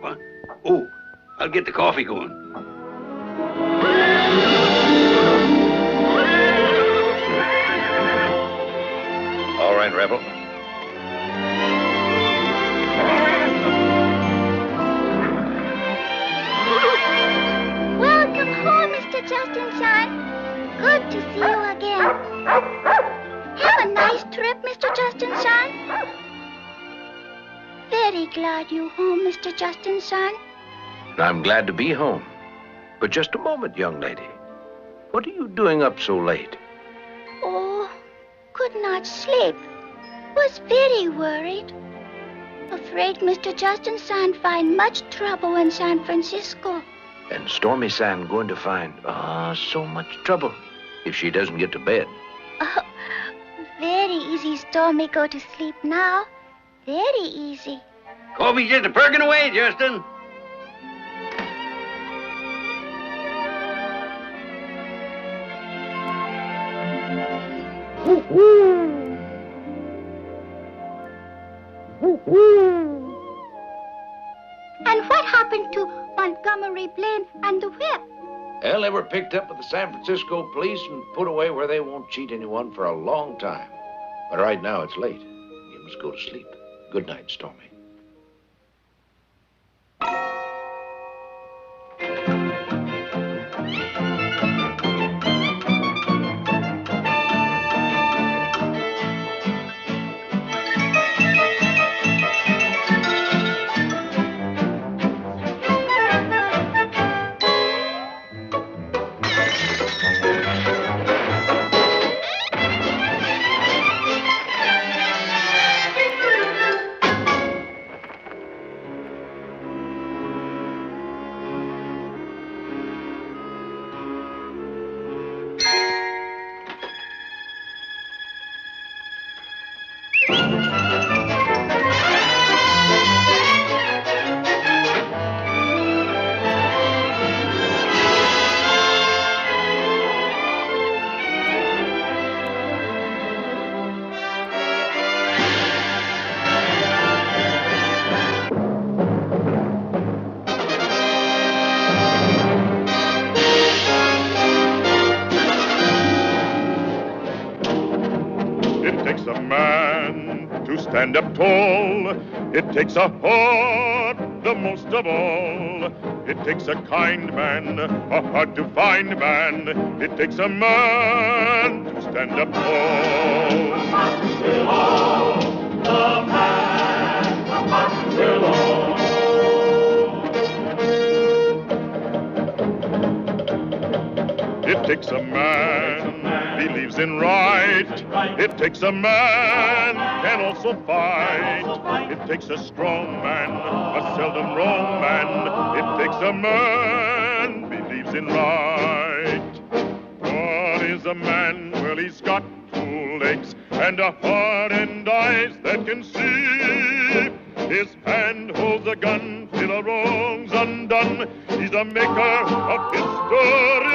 What? Oh, I'll get the coffee going. All right, Rebel. Welcome home, Mr. Justin's son. Good to see you again. Have a nice trip, Mr. Justin's son. Very glad you home, Mr. Justin's son. I'm glad to be home. But just a moment, young lady. What are you doing up so late? Oh, could not sleep. Was very worried. Afraid Mr. Justin's son find much trouble in San Francisco. And Stormy San going to find, so much trouble if she doesn't get to bed. Oh, very easy, Stormy go to sleep now. Very easy. Coffee's just a perking away, Justin. And what happened to Montgomery Blaine and the whip? Well, they were picked up with the San Francisco police and put away where they won't cheat anyone for a long time. But right now it's late. You must go to sleep. Good night, Stormy. Stand up tall. It takes a heart, the most of all. It takes a kind man, a hard-to-find man. It takes a man to stand up tall. Button Willow, the man from Button Willow. It takes a man, believe believes in right. It takes a man can also fight. It takes a strong man, a seldom wrong man. It takes a man believes in right. What is a man? Well, he's got 2 legs and a heart and eyes that can see. His hand holds a gun till a wrong's undone. He's the maker of history.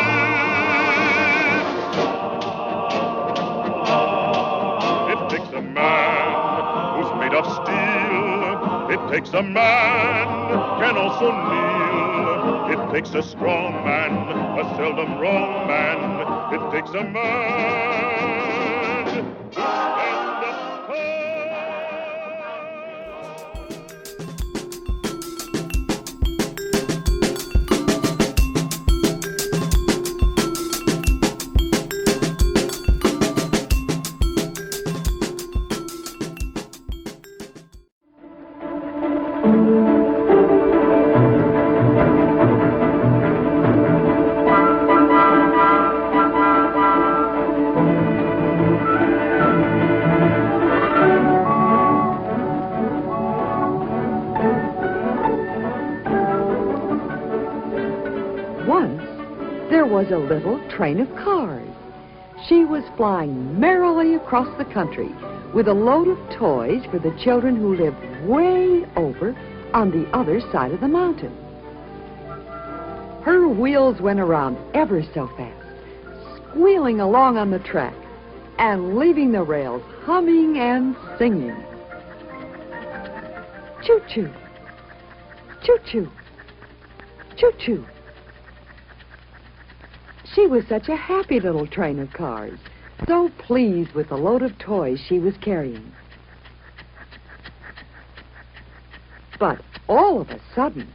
It takes a man who's made of steel. It takes a man can also kneel. It takes a strong man, a seldom wrong man. It takes a man who stands up tall. Was a little train of cars. She was flying merrily across the country with a load of toys for the children who lived way over on the other side of the mountain. Her wheels went around ever so fast, squealing along on the track and leaving the rails humming and singing. Choo-choo, choo-choo, choo-choo. She was such a happy little train of cars, so pleased with the load of toys she was carrying. But all of a sudden,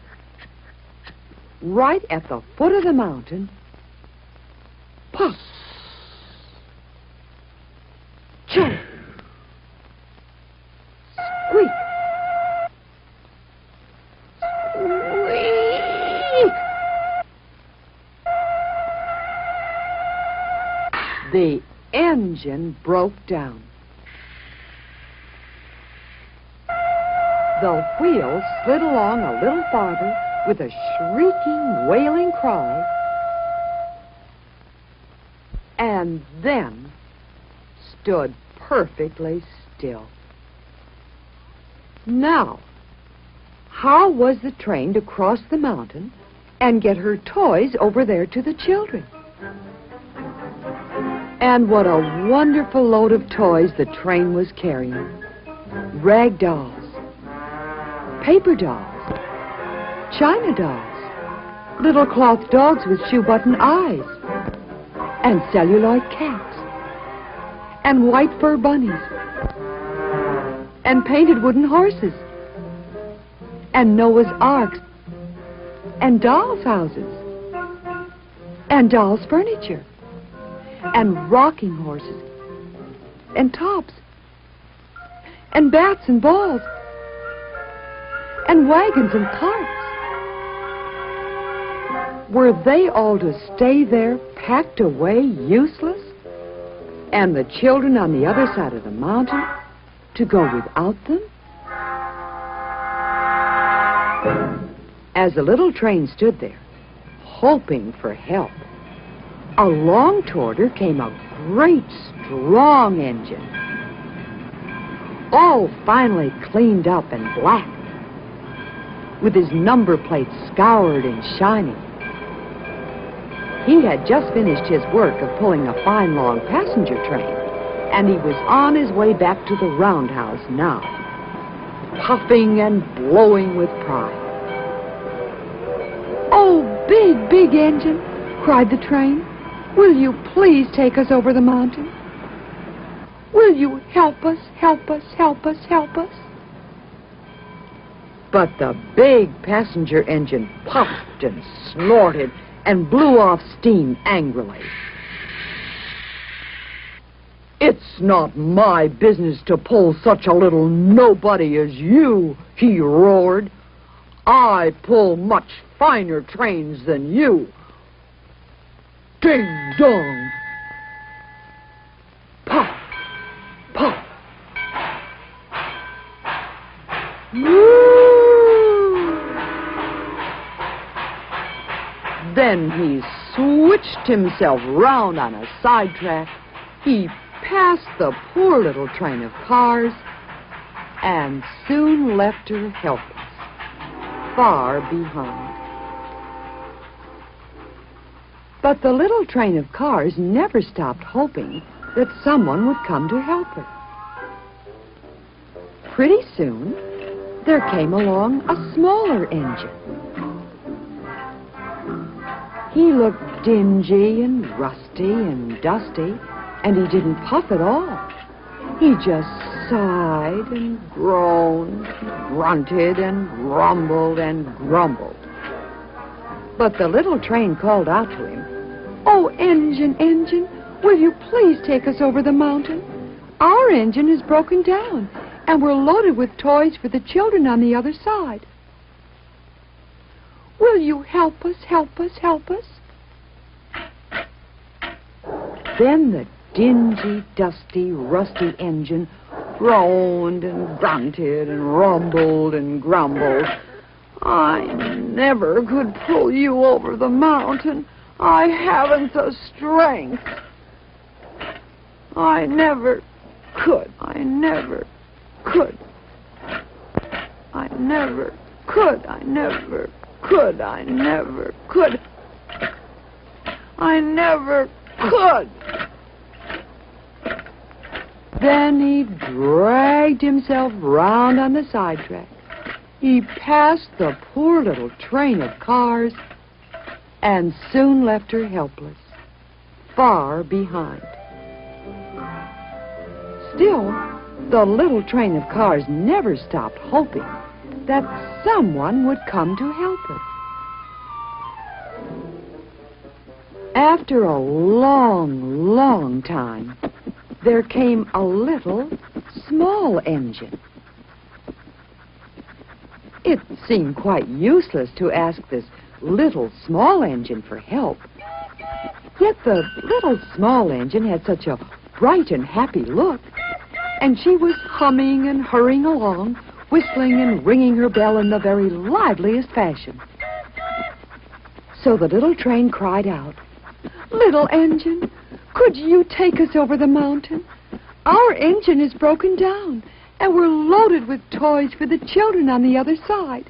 right at the foot of the mountain, puff, choo, squeak, squeak. The engine broke down. The wheels slid along a little farther with a shrieking, wailing cry, and then stood perfectly still. Now, how was the train to cross the mountain and get her toys over there to the children? And what a wonderful load of toys the train was carrying. Rag dolls, paper dolls, china dolls, little cloth dogs with shoe-button eyes, and celluloid cats, and white fur bunnies, and painted wooden horses, and Noah's arks, and dolls' houses, and dolls' furniture, and rocking horses, and tops, and bats and balls, and wagons and carts. Were they all to stay there, packed away, useless? And the children on the other side of the mountain to go without them? As the little train stood there, hoping for help, along toward her came a great, strong engine, all finely cleaned up and black, with his number plate scoured and shining. He had just finished his work of pulling a fine long passenger train, and he was on his way back to the roundhouse now, puffing and blowing with pride. "Oh, big, big engine," cried the train, "will you please take us over the mountain? Will you help us, help us, help us, help us?" But the big passenger engine puffed and snorted and blew off steam angrily. "It's not my business to pull such a little nobody as you," he roared. "I pull much finer trains than you." Ding dong! Woo! Then he switched himself round on a sidetrack. He passed the poor little train of cars and soon left her helpless, far behind. But the little train of cars never stopped hoping that someone would come to help her. Pretty soon, there came along a smaller engine. He looked dingy and rusty and dusty, and he didn't puff at all. He just sighed and groaned, grunted and rumbled and grumbled. But the little train called out to him, "Oh, engine, engine, will you please take us over the mountain? Our engine is broken down, and we're loaded with toys for the children on the other side. Will you help us, help us, help us?" Then the dingy, dusty, rusty engine groaned and grunted and rumbled and grumbled. "I never could pull you over the mountain. I haven't the strength. I never could. I never could. I never could. I never could. I never could. I never could." Then he dragged himself round on the sidetrack. He passed the poor little train of cars and soon left her helpless, far behind. Still, the little train of cars never stopped hoping that someone would come to help her. After a long, long time, there came a little, small engine. It seemed quite useless to ask this little, small engine for help. Yet the little, small engine had such a bright and happy look, and she was humming and hurrying along, whistling and ringing her bell in the very liveliest fashion. So the little train cried out, "Little engine, could you take us over the mountain? Our engine is broken down, and we're loaded with toys for the children on the other side.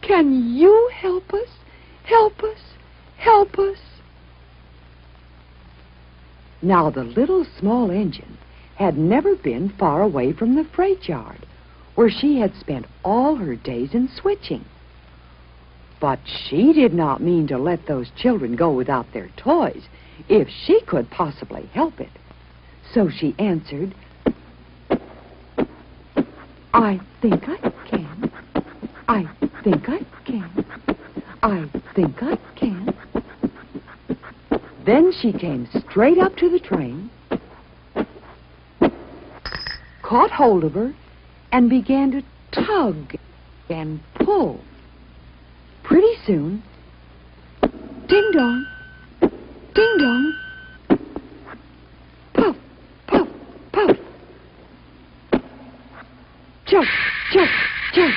Can you help us? Help us? Help us?" Now, the little, small engine had never been far away from the freight yard, where she had spent all her days in switching. But she did not mean to let those children go without their toys, if she could possibly help it. So she answered, "I think I can. I think I can. I think I can." Then she came straight up to the train, caught hold of her, and began to tug and pull. Pretty soon, ding-dong, ding-dong, puff, puff, puff, chuck, chuck, chuck.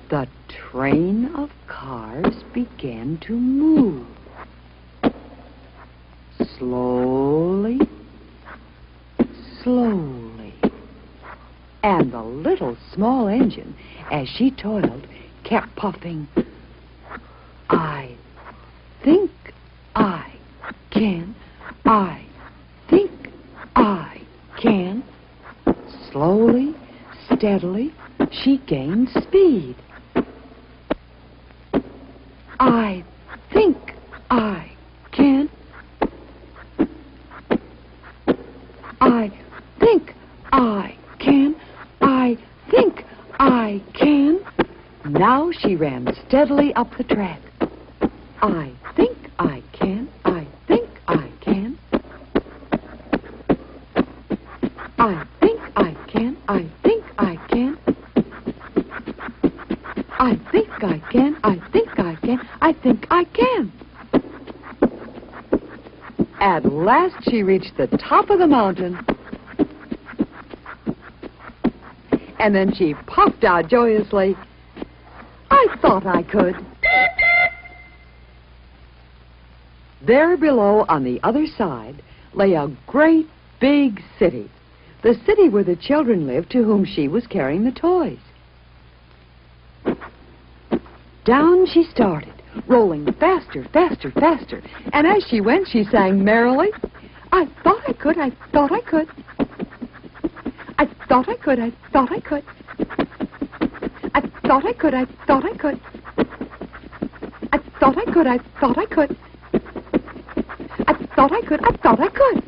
The train of cars began to move. Slowly, slowly. And the little, small engine, as she toiled, kept puffing, "I think I can. I think I can." Slowly, steadily, she gained speed. "I think I can. I think I can. I think I can." Now she ran steadily up the track. "I think I can. I think I can. I think I can. I think I can. I think I can. I think I can. I think I can." At last she reached the top of the mountain And then she puffed out joyously, "I thought I could." There below on the other side lay a great big city, the city where the children lived to whom she was carrying the toys. Down she started, rolling faster, faster, faster. And as she went, she sang merrily, "I thought I could, I thought I could. I thought I could, I thought I could. I thought I could, I thought I could. I thought I could, I thought I could. I thought I could, I thought I could."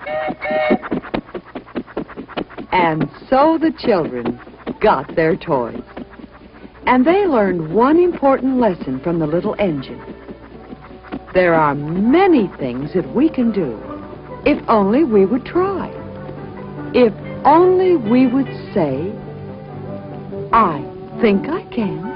And so the children got their toys. And they learned one important lesson from the little engine. There are many things that we can do if only we would try. If only we would say, "I think I can."